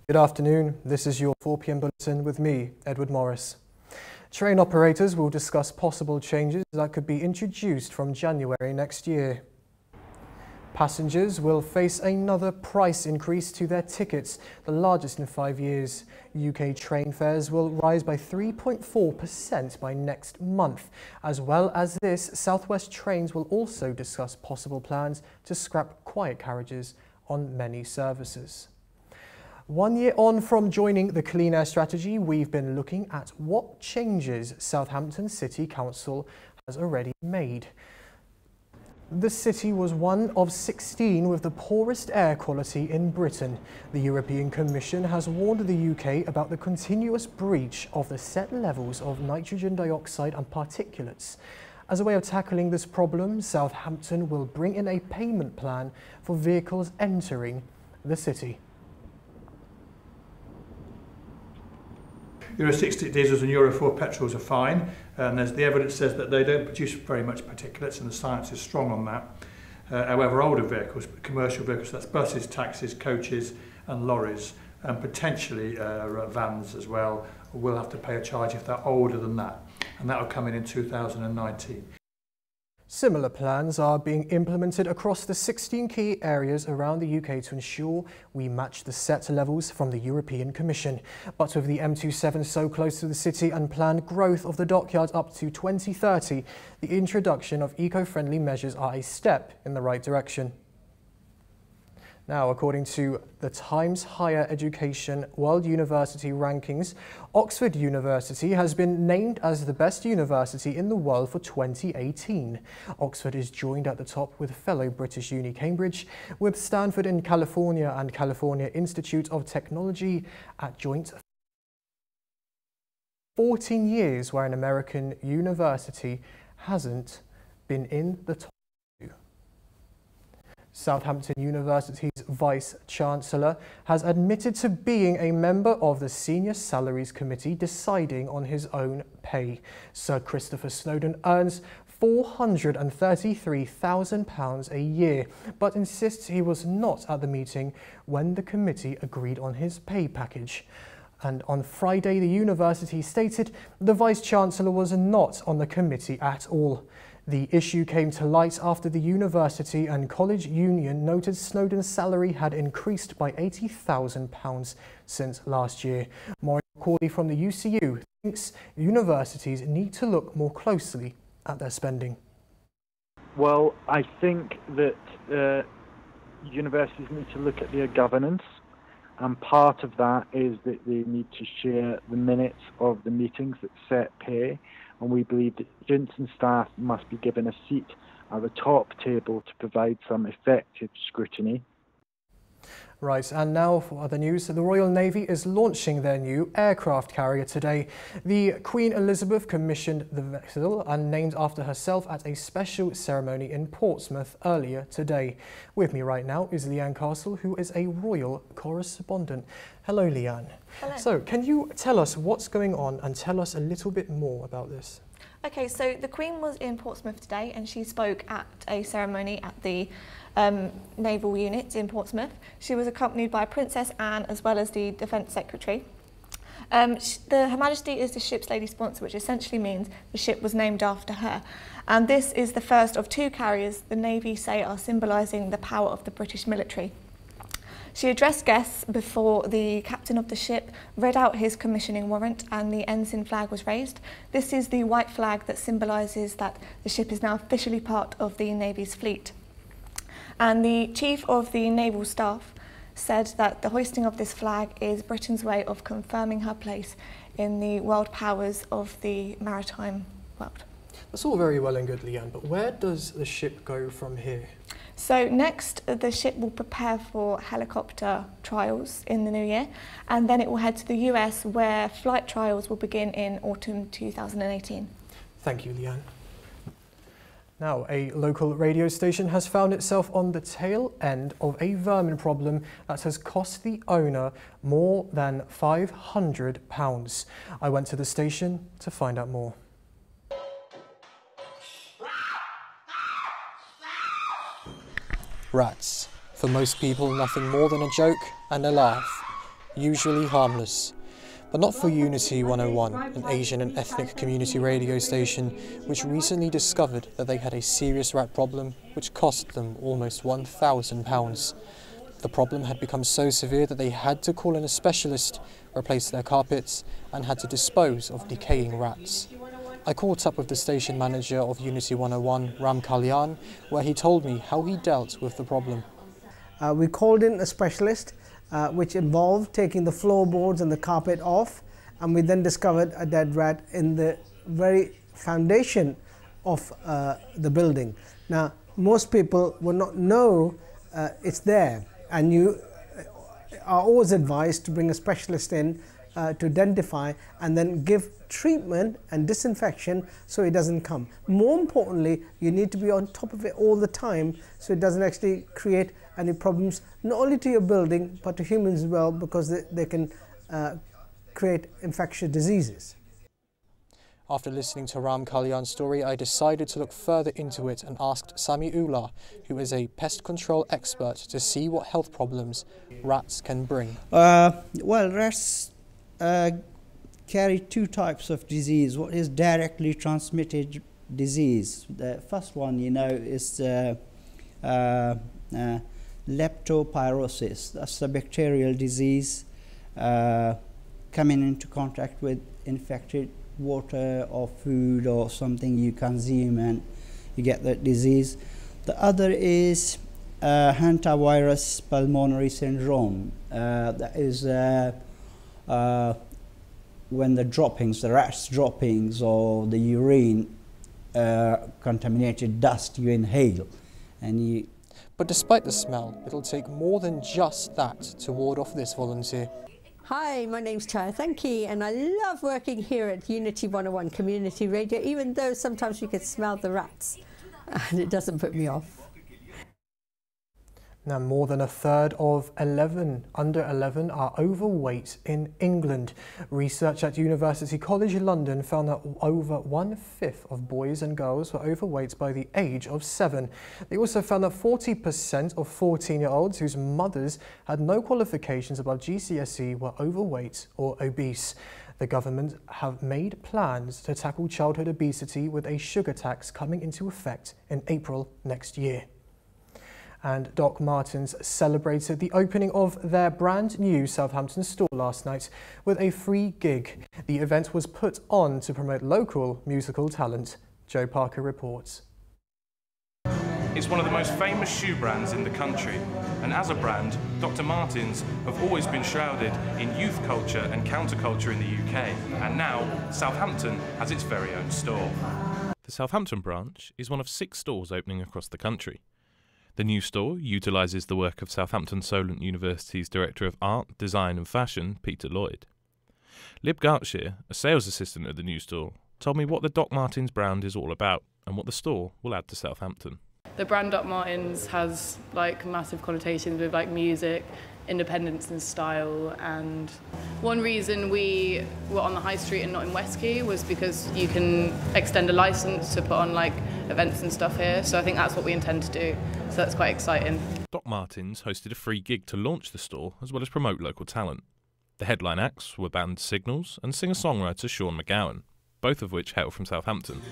Good afternoon, this is your 4 p.m. bulletin with me, Edward Morris. Train operators will discuss possible changes that could be introduced from January next year. Passengers will face another price increase to their tickets, the largest in 5 years. UK train fares will rise by 3.4% by next month. As well as this, South West Trains will also discuss possible plans to scrap quiet carriages on many services. 1 year on from joining the Clean Air Strategy, we've been looking at what changes Southampton City Council has already made. The city was one of 16 with the poorest air quality in Britain. The European Commission has warned the UK about the continuous breach of the set levels of nitrogen dioxide and particulates. As a way of tackling this problem, Southampton will bring in a payment plan for vehicles entering the city. Euro 6 diesels and Euro 4 petrols are fine, and the evidence says that they don't produce very much particulates, and the science is strong on that. However, older vehicles, commercial vehicles, that's buses, taxis, coaches and lorries, and potentially vans as well, will have to pay a charge if they're older than that, and that will come in 2019. Similar plans are being implemented across the 16 key areas around the UK to ensure we match the set levels from the European Commission. But with the M27 so close to the city and planned growth of the dockyards up to 2030, the introduction of eco-friendly measures are a step in the right direction. Now, according to the Times Higher Education World University Rankings, Oxford University has been named as the best university in the world for 2018. Oxford is joined at the top with fellow British Uni Cambridge, with Stanford in California and California Institute of Technology at joint 14 years where an American university hasn't been in the top. Southampton University's Vice-Chancellor has admitted to being a member of the Senior Salaries Committee deciding on his own pay. Sir Christopher Snowdon earns £433,000 a year, but insists he was not at the meeting when the committee agreed on his pay package. And on Friday, the university stated the Vice-Chancellor was not on the committee at all. The issue came to light after the university and college union noted Snowdon's salary had increased by £80,000 since last year. Maureen Corley from the UCU thinks universities need to look more closely at their spending. Well, I think that universities need to look at their governance, and part of that is that they need to share the minutes of the meetings that set pay. And we believe that students and staff must be given a seat at the top table to provide some effective scrutiny. Right, and now for other news. The Royal Navy is launching their new aircraft carrier today. The Queen Elizabeth commissioned the vessel and named after herself at a special ceremony in Portsmouth earlier today. With me right now is Leanne Castle, who is a royal correspondent. Hello, Leanne. Hello. So, can you tell us what's going on and tell us a little bit more about this? Okay, so the Queen was in Portsmouth today and she spoke at a ceremony at the naval unit in Portsmouth. She was accompanied by Princess Anne as well as the Defence Secretary. Her Majesty is the ship's lady sponsor, which essentially means the ship was named after her. And this is the first of 2 carriers the Navy say are symbolising the power of the British military. She addressed guests before the captain of the ship read out his commissioning warrant and the ensign flag was raised. This is the white flag that symbolises that the ship is now officially part of the Navy's fleet. And the Chief of the Naval Staff said that the hoisting of this flag is Britain's way of confirming her place in the world powers of the maritime world. That's all very well and good, Leanne, but where does the ship go from here? So next, the ship will prepare for helicopter trials in the new year, and then it will head to the US where flight trials will begin in autumn 2018. Thank you, Leanne. Now, a local radio station has found itself on the tail end of a vermin problem that has cost the owner more than £500. I went to the station to find out more. Rats. For most people, nothing more than a joke and a laugh. usually harmless. But not for Unity 101, an Asian and ethnic community radio station which recently discovered that they had a serious rat problem which cost them almost £1,000. The problem had become so severe that they had to call in a specialist, replace their carpets and had to dispose of decaying rats. I caught up with the station manager of Unity 101, Ram Kalyan, where he told me how he dealt with the problem. We called in a specialist which involved taking the floorboards and the carpet off, and we then discovered a dead rat in the very foundation of the building. Now, most people will not know it's there, and you are always advised to bring a specialist in to identify and then give treatment and disinfection so it doesn't come. More importantly, you need to be on top of it all the time so it doesn't actually create any problems, not only to your building but to humans as well, because they can create infectious diseases. After listening to Ram Kalyan's story, I decided to look further into it and asked Sami Ullah, who is a pest control expert, to see what health problems rats can bring. Well, rats carry two types of disease. What is directly transmitted disease? The first one, is leptopyrosis. That's a bacterial disease coming into contact with infected water or food or something you consume, and you get that disease. The other is hantavirus pulmonary syndrome. That is when the rat's droppings or the urine contaminated dust you inhale, and But despite the smell, it'll take more than just that to ward off this volunteer. Hi, my name's Chaya Thanki, and I love working here at Unity 101 Community Radio, even though sometimes you can smell the rats, and it doesn't put me off. Now, more than a third of under 11 are overweight in England. Research at University College London found that over 1/5 of boys and girls were overweight by the age of 7. They also found that 40% of 14-year-olds whose mothers had no qualifications above GCSE were overweight or obese. The government have made plans to tackle childhood obesity with a sugar tax coming into effect in April next year. And Doc Martens celebrated the opening of their brand new Southampton store last night with a free gig. The event was put on to promote local musical talent. Joe Parker reports. It's one of the most famous shoe brands in the country, and as a brand, Dr. Martens have always been shrouded in youth culture and counterculture in the UK, and now Southampton has its very own store. The Southampton branch is one of 6 stores opening across the country. The new store utilises the work of Southampton Solent University's Director of Art, Design and Fashion, Peter Lloyd. Lib Gartshire, a sales assistant at the new store, told me what the Doc Martens brand is all about and what the store will add to Southampton. The brand Doc Martens has massive connotations with music, independence and style, and one reason we were on the high street and not in West Quay was because you can extend a license to put on events and stuff here, so I think that's what we intend to do, so that's quite exciting. Doc Martens hosted a free gig to launch the store as well as promote local talent. The headline acts were band Signals and singer-songwriter Sean McGowan, both of which hail from Southampton.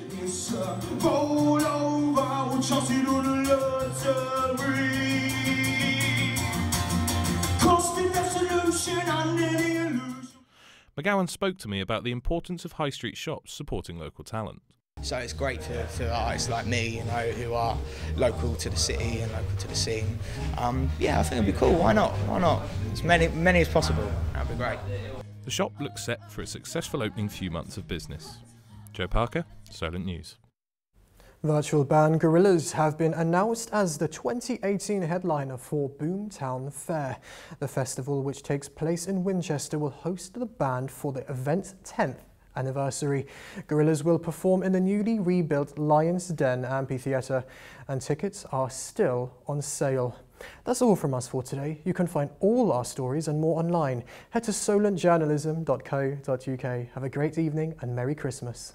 McGowan spoke to me about the importance of high street shops supporting local talent. So it's great for artists like me, who are local to the city and local to the scene. Yeah, I think it'd be cool. Why not? Why not? As many as possible. That'd be great. The shop looks set for a successful opening few months of business. Joe Parker, Solent News. Virtual band Gorillaz have been announced as the 2018 headliner for Boomtown Fair. The festival, which takes place in Winchester, will host the band for the event's 10th anniversary. Gorillaz will perform in the newly rebuilt Lion's Den Amphitheatre, and tickets are still on sale. That's all from us for today. You can find all our stories and more online. Head to solentjournalism.co.uk. Have a great evening and Merry Christmas.